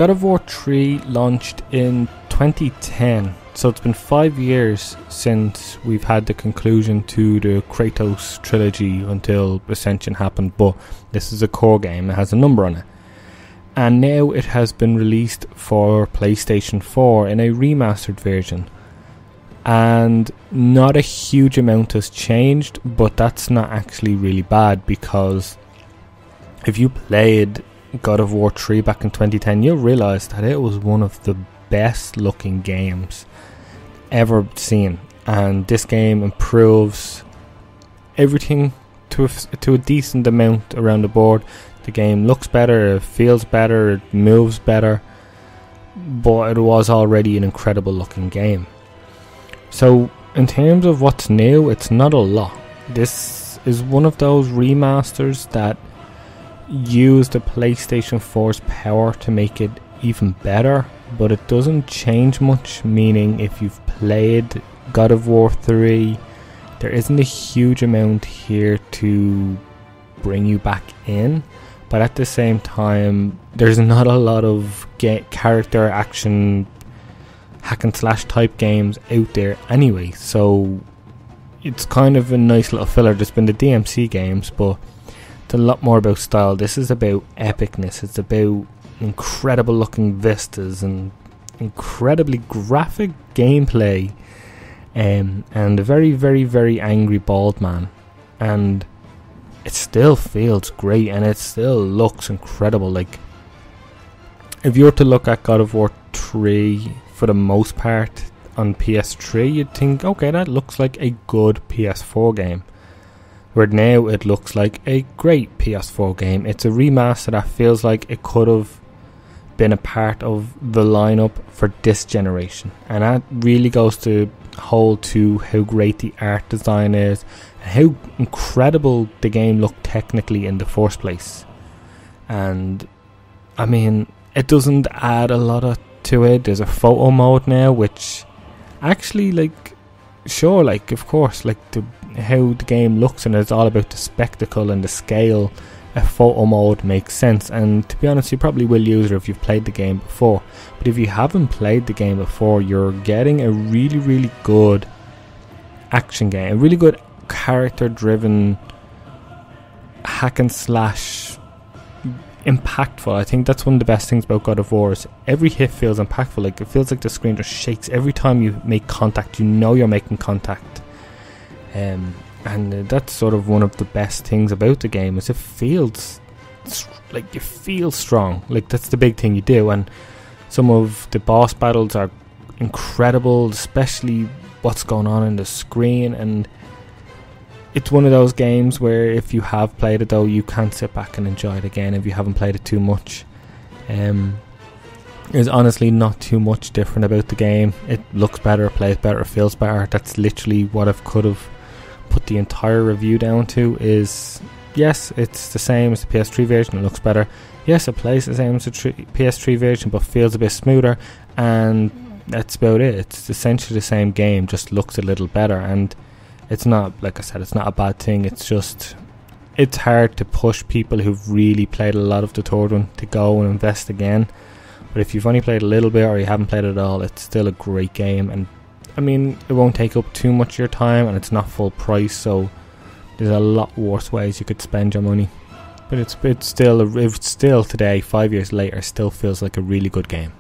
God of War 3 launched in 2010, so it's been 5 years since we've had the conclusion to the Kratos trilogy until Ascension happened, but this is a core game, it has a number on it. And now it has been released for PlayStation 4 in a remastered version. And not a huge amount has changed, but that's not actually really bad, because if you played God of War 3 back in 2010, you'll realise that it was one of the best looking games ever seen. And this game improves everything to a decent amount around the board. The game looks better, it feels better, it moves better, but it was already an incredible looking game. So in terms of what's new, it's not a lot. This is one of those remasters that use the PlayStation 4's power to make it even better, but it doesn't change much, meaning if you've played God of War 3, there isn't a huge amount here to bring you back in, but at the same time there's not a lot of character action hack and slash type games out there anyway, so it's kind of a nice little filler. There's been the DMC games, but it's a lot more about style. This is about epicness, it's about incredible looking vistas and incredibly graphic gameplay, and a very very very angry bald man, and it still feels great and it still looks incredible. Like, if you were to look at God of War 3 for the most part on PS3, you'd think, okay, that looks like a good PS4 game, where now it looks like a great PS4 game. It's a remaster that feels like it could have been a part of the lineup for this generation, and that really goes to hold to how great the art design is and how incredible the game looked technically in the first place. And I mean, it doesn't add a lot to it. There's a photo mode now, which actually, like, sure, like, of course, like, how the game looks and it's all about the spectacle and the scale, a photo mode makes sense. And to be honest, you probably will use it if you've played the game before, but if you haven't played the game before, you're getting a really really good action game, a really good character driven hack and slash, impactful. I think that's one of the best things about God of War, is every hit feels impactful. Like, it feels like the screen just shakes every time you make contact. You know you're making contact, and that's sort of one of the best things about the game, is it feels like you feel strong. Like, that's the big thing you do. And some of the boss battles are incredible, especially what's going on in the screen. And it's one of those games where if you have played it, though, you can sit back and enjoy it again if you haven't played it too much. There's honestly not too much different about the game. It looks better, plays better, feels better. That's literally what I could have put the entire review down to, is yes, it's the same as the PS3 version, it looks better. Yes, it plays the same as the PS3 version, but feels a bit smoother, and that's about it. It's essentially the same game, just looks a little better. And it's not, like I said, it's not a bad thing. It's just, it's hard to push people who've really played a lot of the third one to go and invest again. But if you've only played a little bit or you haven't played it at all, it's still a great game. And I mean, it won't take up too much of your time, and it's not full price, so there's a lot worse ways you could spend your money. But it's still today, 5 years later, still feels like a really good game.